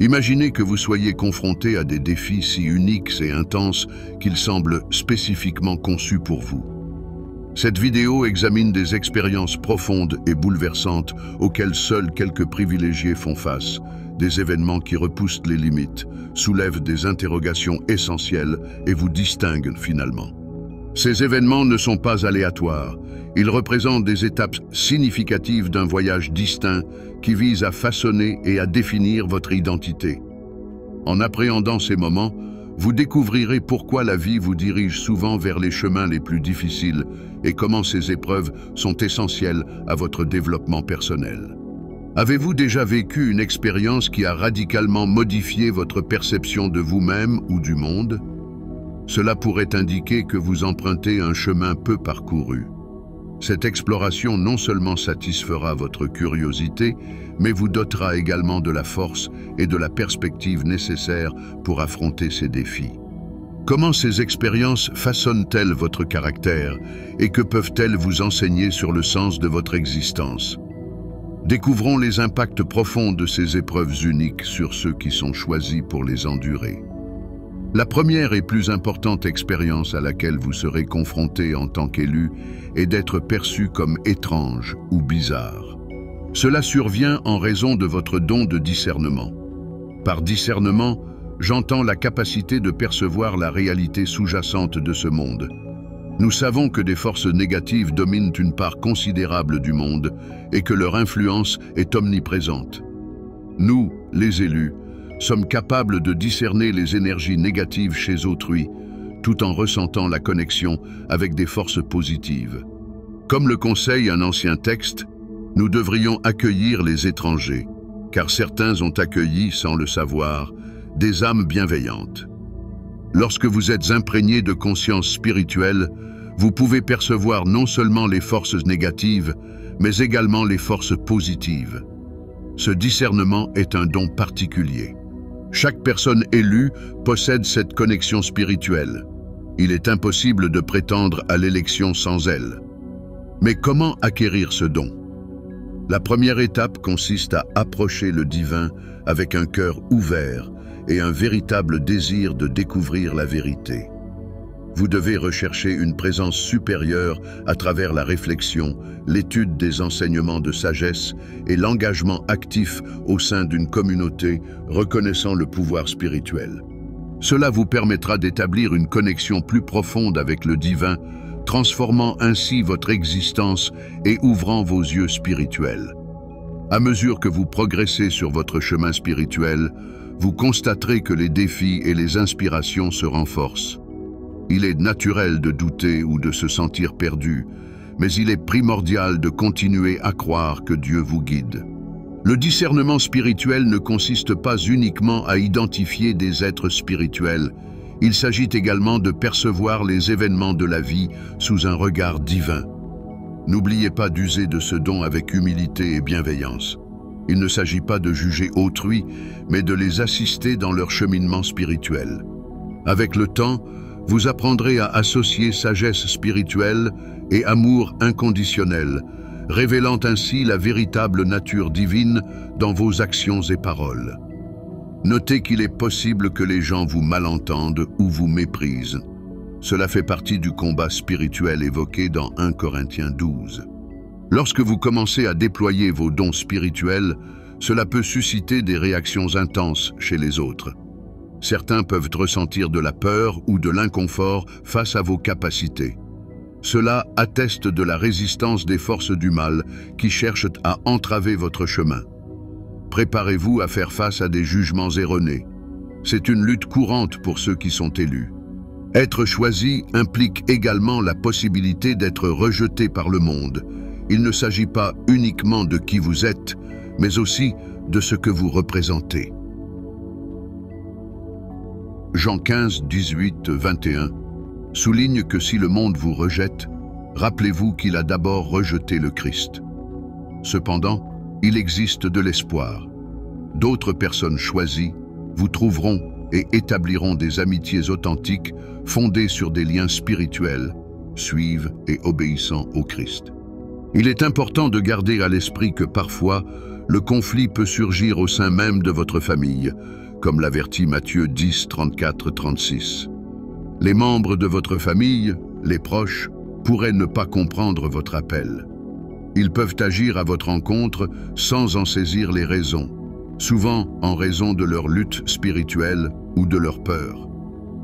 Imaginez que vous soyez confronté à des défis si uniques et intenses qu'ils semblent spécifiquement conçus pour vous. Cette vidéo examine des expériences profondes et bouleversantes auxquelles seuls quelques privilégiés font face, des événements qui repoussent les limites, soulèvent des interrogations essentielles et vous distinguent finalement. Ces événements ne sont pas aléatoires, ils représentent des étapes significatives d'un voyage distinct qui vise à façonner et à définir votre identité. En appréhendant ces moments, vous découvrirez pourquoi la vie vous dirige souvent vers les chemins les plus difficiles et comment ces épreuves sont essentielles à votre développement personnel. Avez-vous déjà vécu une expérience qui a radicalement modifié votre perception de vous-même ou du monde? Cela pourrait indiquer que vous empruntez un chemin peu parcouru. Cette exploration non seulement satisfera votre curiosité, mais vous dotera également de la force et de la perspective nécessaires pour affronter ces défis. Comment ces expériences façonnent-elles votre caractère et que peuvent-elles vous enseigner sur le sens de votre existence? Découvrons les impacts profonds de ces épreuves uniques sur ceux qui sont choisis pour les endurer. La première et plus importante expérience à laquelle vous serez confronté en tant qu'élu est d'être perçu comme étrange ou bizarre. Cela survient en raison de votre don de discernement. Par discernement, j'entends la capacité de percevoir la réalité sous-jacente de ce monde. Nous savons que des forces négatives dominent une part considérable du monde et que leur influence est omniprésente. Nous, les élus, sommes capables de discerner les énergies négatives chez autrui, tout en ressentant la connexion avec des forces positives. Comme le conseille un ancien texte, nous devrions accueillir les étrangers, car certains ont accueilli, sans le savoir, des âmes bienveillantes. Lorsque vous êtes imprégné de conscience spirituelle, vous pouvez percevoir non seulement les forces négatives, mais également les forces positives. Ce discernement est un don particulier. Chaque personne élue possède cette connexion spirituelle. Il est impossible de prétendre à l'élection sans elle. Mais comment acquérir ce don? La première étape consiste à approcher le divin avec un cœur ouvert et un véritable désir de découvrir la vérité. Vous devez rechercher une présence supérieure à travers la réflexion, l'étude des enseignements de sagesse et l'engagement actif au sein d'une communauté reconnaissant le pouvoir spirituel. Cela vous permettra d'établir une connexion plus profonde avec le divin, transformant ainsi votre existence et ouvrant vos yeux spirituels. À mesure que vous progressez sur votre chemin spirituel, vous constaterez que les défis et les inspirations se renforcent. Il est naturel de douter ou de se sentir perdu, mais il est primordial de continuer à croire que Dieu vous guide. Le discernement spirituel ne consiste pas uniquement à identifier des êtres spirituels, il s'agit également de percevoir les événements de la vie sous un regard divin. N'oubliez pas d'user de ce don avec humilité et bienveillance. Il ne s'agit pas de juger autrui, mais de les assister dans leur cheminement spirituel. Avec le temps, vous apprendrez à associer sagesse spirituelle et amour inconditionnel, révélant ainsi la véritable nature divine dans vos actions et paroles. Notez qu'il est possible que les gens vous malentendent ou vous méprisent. Cela fait partie du combat spirituel évoqué dans 1 Corinthiens 12. Lorsque vous commencez à déployer vos dons spirituels, cela peut susciter des réactions intenses chez les autres. Certains peuvent ressentir de la peur ou de l'inconfort face à vos capacités. Cela atteste de la résistance des forces du mal qui cherchent à entraver votre chemin. Préparez-vous à faire face à des jugements erronés. C'est une lutte courante pour ceux qui sont élus. Être choisi implique également la possibilité d'être rejeté par le monde. Il ne s'agit pas uniquement de qui vous êtes, mais aussi de ce que vous représentez. Jean 15, 18, 21 souligne que si le monde vous rejette, rappelez-vous qu'il a d'abord rejeté le Christ. Cependant, il existe de l'espoir. D'autres personnes choisies vous trouveront et établiront des amitiés authentiques fondées sur des liens spirituels, suivent et obéissant au Christ. Il est important de garder à l'esprit que parfois, le conflit peut surgir au sein même de votre famille, comme l'avertit Matthieu 10, 34-36. Les membres de votre famille, les proches, pourraient ne pas comprendre votre appel. Ils peuvent agir à votre encontre sans en saisir les raisons, souvent en raison de leur lutte spirituelle ou de leur peur.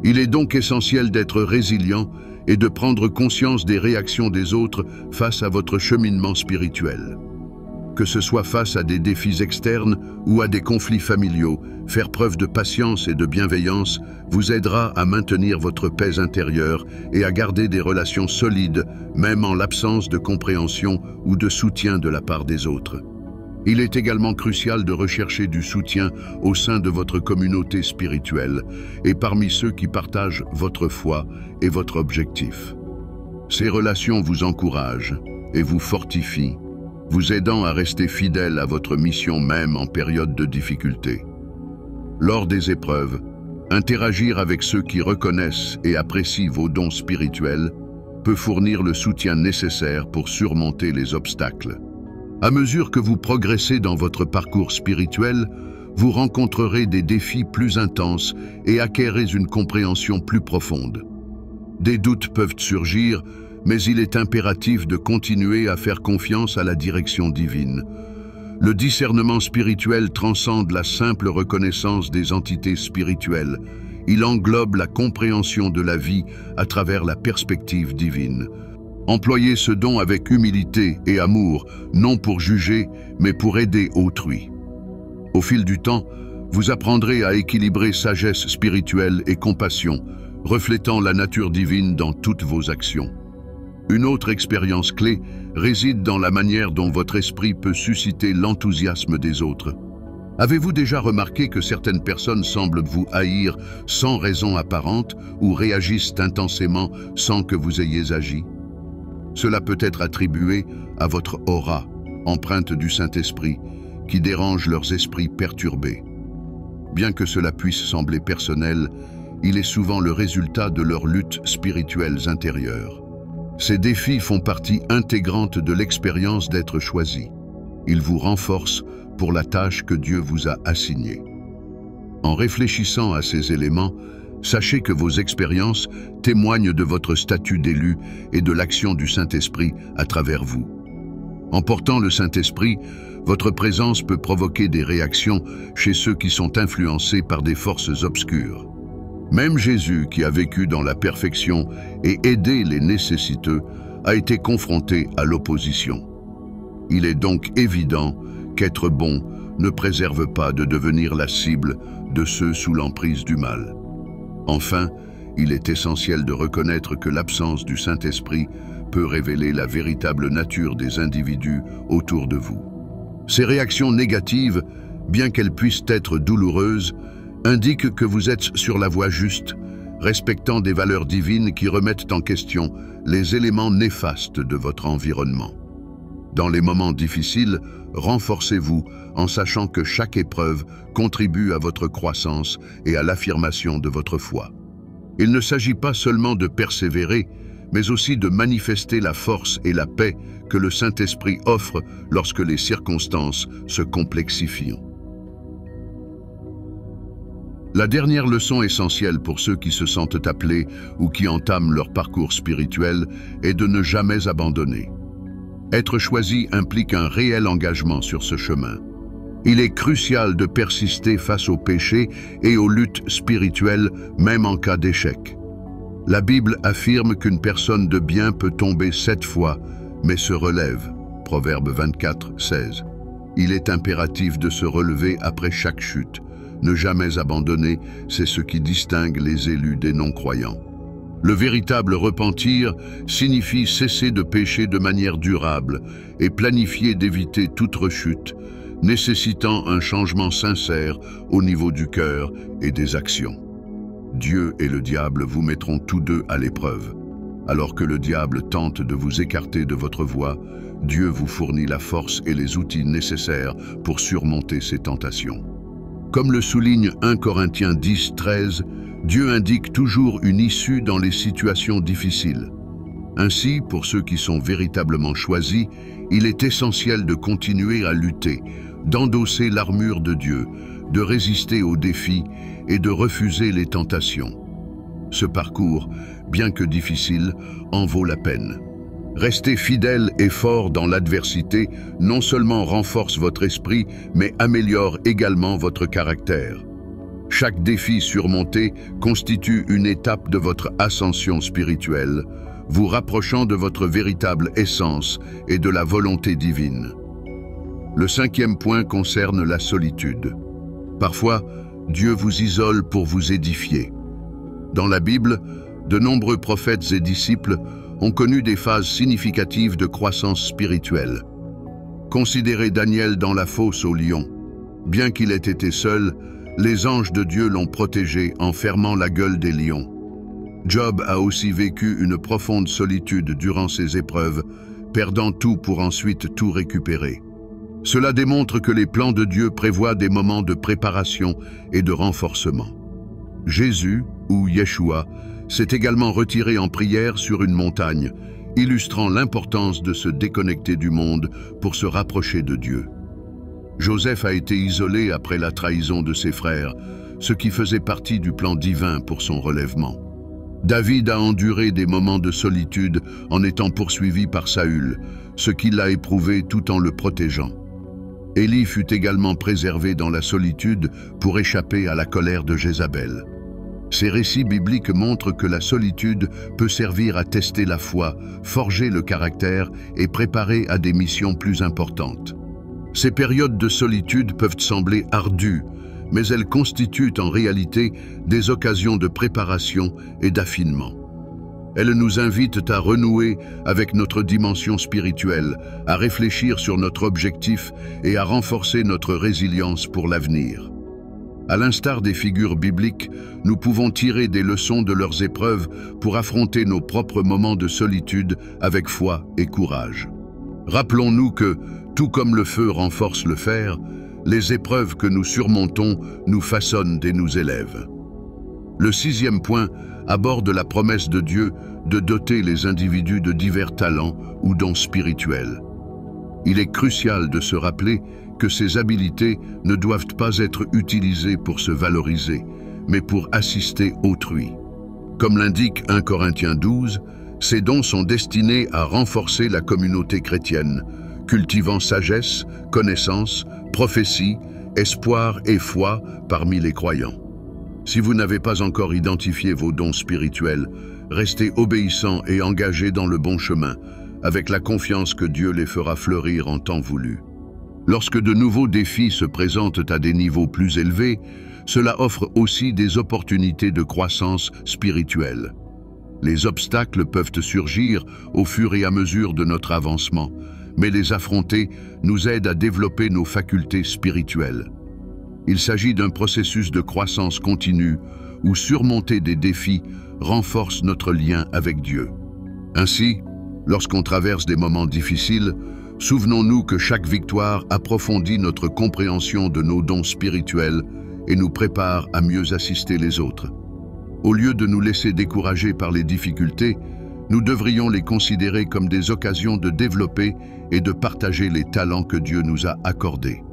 Il est donc essentiel d'être résilient et de prendre conscience des réactions des autres face à votre cheminement spirituel. Que ce soit face à des défis externes ou à des conflits familiaux, faire preuve de patience et de bienveillance vous aidera à maintenir votre paix intérieure et à garder des relations solides, même en l'absence de compréhension ou de soutien de la part des autres. Il est également crucial de rechercher du soutien au sein de votre communauté spirituelle et parmi ceux qui partagent votre foi et votre objectif. Ces relations vous encouragent et vous fortifient, vous aidant à rester fidèle à votre mission même en période de difficulté. Lors des épreuves, interagir avec ceux qui reconnaissent et apprécient vos dons spirituels peut fournir le soutien nécessaire pour surmonter les obstacles. À mesure que vous progressez dans votre parcours spirituel, vous rencontrerez des défis plus intenses et acquérez une compréhension plus profonde. Des doutes peuvent surgir, mais il est impératif de continuer à faire confiance à la direction divine. Le discernement spirituel transcende la simple reconnaissance des entités spirituelles. Il englobe la compréhension de la vie à travers la perspective divine. Employez ce don avec humilité et amour, non pour juger, mais pour aider autrui. Au fil du temps, vous apprendrez à équilibrer sagesse spirituelle et compassion, reflétant la nature divine dans toutes vos actions. Une autre expérience clé réside dans la manière dont votre esprit peut susciter l'enthousiasme des autres. Avez-vous déjà remarqué que certaines personnes semblent vous haïr sans raison apparente ou réagissent intensément sans que vous ayez agi? Cela peut être attribué à votre aura, empreinte du Saint-Esprit, qui dérange leurs esprits perturbés. Bien que cela puisse sembler personnel, il est souvent le résultat de leurs luttes spirituelles intérieures. Ces défis font partie intégrante de l'expérience d'être choisi. Ils vous renforcent pour la tâche que Dieu vous a assignée. En réfléchissant à ces éléments, sachez que vos expériences témoignent de votre statut d'élu et de l'action du Saint-Esprit à travers vous. En portant le Saint-Esprit, votre présence peut provoquer des réactions chez ceux qui sont influencés par des forces obscures. Même Jésus, qui a vécu dans la perfection et aidé les nécessiteux, a été confronté à l'opposition. Il est donc évident qu'être bon ne préserve pas de devenir la cible de ceux sous l'emprise du mal. Enfin, il est essentiel de reconnaître que l'absence du Saint-Esprit peut révéler la véritable nature des individus autour de vous. Ces réactions négatives, bien qu'elles puissent être douloureuses, indiquent que vous êtes sur la voie juste, respectant des valeurs divines qui remettent en question les éléments néfastes de votre environnement. Dans les moments difficiles, renforcez-vous en sachant que chaque épreuve contribue à votre croissance et à l'affirmation de votre foi. Il ne s'agit pas seulement de persévérer, mais aussi de manifester la force et la paix que le Saint-Esprit offre lorsque les circonstances se complexifient. La dernière leçon essentielle pour ceux qui se sentent appelés ou qui entament leur parcours spirituel est de ne jamais abandonner. Être choisi implique un réel engagement sur ce chemin. Il est crucial de persister face aux péchés et aux luttes spirituelles, même en cas d'échec. La Bible affirme qu'une personne de bien peut tomber 7 fois, mais se relève. Proverbe 24, 16. Il est impératif de se relever après chaque chute. Ne jamais abandonner, c'est ce qui distingue les élus des non-croyants. Le véritable repentir signifie cesser de pécher de manière durable et planifier d'éviter toute rechute, nécessitant un changement sincère au niveau du cœur et des actions. Dieu et le diable vous mettront tous deux à l'épreuve. Alors que le diable tente de vous écarter de votre voie, Dieu vous fournit la force et les outils nécessaires pour surmonter ces tentations. Comme le souligne 1 Corinthiens 10, 13, Dieu indique toujours une issue dans les situations difficiles. Ainsi, pour ceux qui sont véritablement choisis, il est essentiel de continuer à lutter, d'endosser l'armure de Dieu, de résister aux défis et de refuser les tentations. Ce parcours, bien que difficile, en vaut la peine. Rester fidèle et fort dans l'adversité non seulement renforce votre esprit, mais améliore également votre caractère. Chaque défi surmonté constitue une étape de votre ascension spirituelle, vous rapprochant de votre véritable essence et de la volonté divine. Le 5e point concerne la solitude. Parfois, Dieu vous isole pour vous édifier. Dans la Bible, de nombreux prophètes et disciples ont connu des phases significatives de croissance spirituelle. Considérez Daniel dans la fosse aux lions. Bien qu'il ait été seul, les anges de Dieu l'ont protégé en fermant la gueule des lions. Job a aussi vécu une profonde solitude durant ses épreuves, perdant tout pour ensuite tout récupérer. Cela démontre que les plans de Dieu prévoient des moments de préparation et de renforcement. Jésus, ou Yeshua, s'est également retiré en prière sur une montagne, illustrant l'importance de se déconnecter du monde pour se rapprocher de Dieu. Joseph a été isolé après la trahison de ses frères, ce qui faisait partie du plan divin pour son relèvement. David a enduré des moments de solitude en étant poursuivi par Saül, ce qui l'a éprouvé tout en le protégeant. Élie fut également préservé dans la solitude pour échapper à la colère de Jézabel. Ces récits bibliques montrent que la solitude peut servir à tester la foi, forger le caractère et préparer à des missions plus importantes. Ces périodes de solitude peuvent sembler ardues, mais elles constituent en réalité des occasions de préparation et d'affinement. Elles nous invitent à renouer avec notre dimension spirituelle, à réfléchir sur notre objectif et à renforcer notre résilience pour l'avenir. À l'instar des figures bibliques, nous pouvons tirer des leçons de leurs épreuves pour affronter nos propres moments de solitude avec foi et courage. Rappelons-nous que, tout comme le feu renforce le fer, les épreuves que nous surmontons nous façonnent et nous élèvent. Le 6e point aborde la promesse de Dieu de doter les individus de divers talents ou dons spirituels. Il est crucial de se rappeler que ces habiletés ne doivent pas être utilisées pour se valoriser, mais pour assister autrui. Comme l'indique 1 Corinthiens 12, ces dons sont destinés à renforcer la communauté chrétienne, cultivant sagesse, connaissance, prophétie, espoir et foi parmi les croyants. Si vous n'avez pas encore identifié vos dons spirituels, restez obéissants et engagés dans le bon chemin, avec la confiance que Dieu les fera fleurir en temps voulu. Lorsque de nouveaux défis se présentent à des niveaux plus élevés, cela offre aussi des opportunités de croissance spirituelle. Les obstacles peuvent surgir au fur et à mesure de notre avancement, mais les affronter nous aide à développer nos facultés spirituelles. Il s'agit d'un processus de croissance continue où surmonter des défis renforce notre lien avec Dieu. Ainsi, lorsqu'on traverse des moments difficiles, souvenons-nous que chaque victoire approfondit notre compréhension de nos dons spirituels et nous prépare à mieux assister les autres. Au lieu de nous laisser décourager par les difficultés, nous devrions les considérer comme des occasions de développer et de partager les talents que Dieu nous a accordés.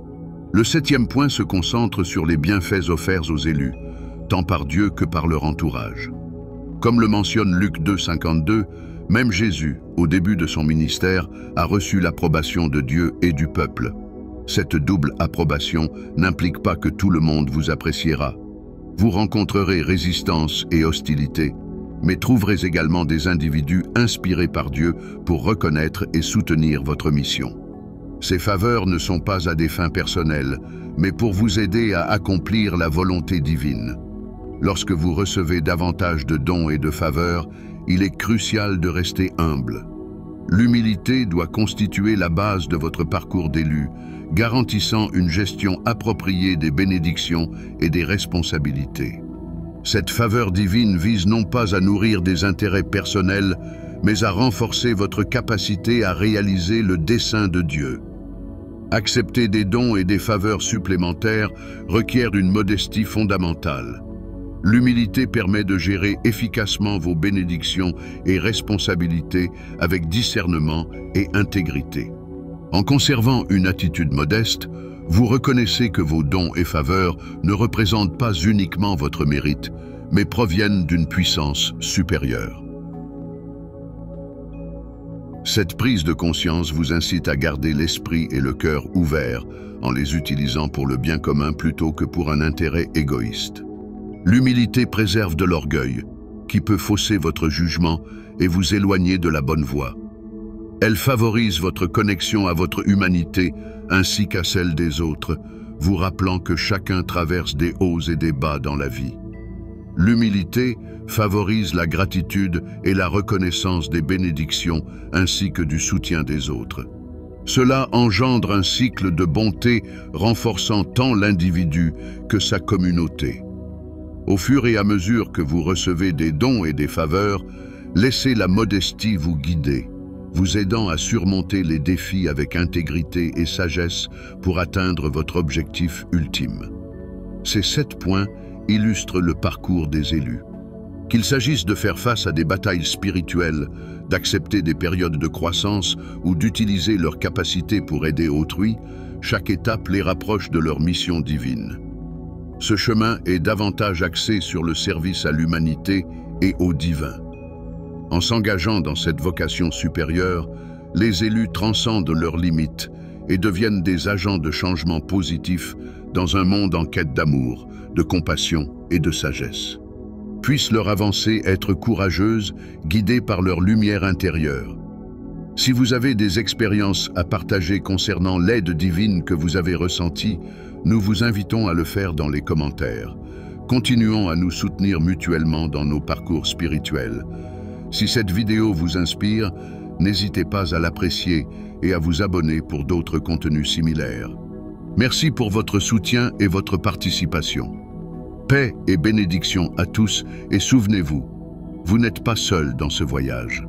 Le 7e point se concentre sur les bienfaits offerts aux élus, tant par Dieu que par leur entourage. Comme le mentionne Luc 2,52, même Jésus, au début de son ministère, a reçu l'approbation de Dieu et du peuple. Cette double approbation n'implique pas que tout le monde vous appréciera. Vous rencontrerez résistance et hostilité, mais trouverez également des individus inspirés par Dieu pour reconnaître et soutenir votre mission. Ces faveurs ne sont pas à des fins personnelles, mais pour vous aider à accomplir la volonté divine. Lorsque vous recevez davantage de dons et de faveurs, il est crucial de rester humble. L'humilité doit constituer la base de votre parcours d'élu, garantissant une gestion appropriée des bénédictions et des responsabilités. Cette faveur divine vise non pas à nourrir des intérêts personnels, mais à renforcer votre capacité à réaliser le dessein de Dieu. Accepter des dons et des faveurs supplémentaires requiert une modestie fondamentale. L'humilité permet de gérer efficacement vos bénédictions et responsabilités avec discernement et intégrité. En conservant une attitude modeste, Vous reconnaissez que vos dons et faveurs ne représentent pas uniquement votre mérite, mais proviennent d'une puissance supérieure. Cette prise de conscience vous incite à garder l'esprit et le cœur ouverts en les utilisant pour le bien commun plutôt que pour un intérêt égoïste. L'humilité préserve de l'orgueil, qui peut fausser votre jugement et vous éloigner de la bonne voie. Elle favorise votre connexion à votre humanité ainsi qu'à celle des autres, vous rappelant que chacun traverse des hauts et des bas dans la vie. L'humilité favorise la gratitude et la reconnaissance des bénédictions ainsi que du soutien des autres. Cela engendre un cycle de bonté renforçant tant l'individu que sa communauté. Au fur et à mesure que vous recevez des dons et des faveurs, laissez la modestie vous guider, vous aidant à surmonter les défis avec intégrité et sagesse pour atteindre votre objectif ultime. Ces 7 points illustrent le parcours des élus. Qu'il s'agisse de faire face à des batailles spirituelles, d'accepter des périodes de croissance ou d'utiliser leurs capacités pour aider autrui, chaque étape les rapproche de leur mission divine. Ce chemin est davantage axé sur le service à l'humanité et au divin. En s'engageant dans cette vocation supérieure, les élus transcendent leurs limites et deviennent des agents de changement positif dans un monde en quête d'amour, de compassion et de sagesse. Puisse leur avancée être courageuse, guidée par leur lumière intérieure. Si vous avez des expériences à partager concernant l'aide divine que vous avez ressentie, nous vous invitons à le faire dans les commentaires. Continuons à nous soutenir mutuellement dans nos parcours spirituels. Si cette vidéo vous inspire, n'hésitez pas à l'apprécier et à vous abonner pour d'autres contenus similaires. Merci pour votre soutien et votre participation. Paix et bénédiction à tous et souvenez-vous, vous n'êtes pas seul dans ce voyage.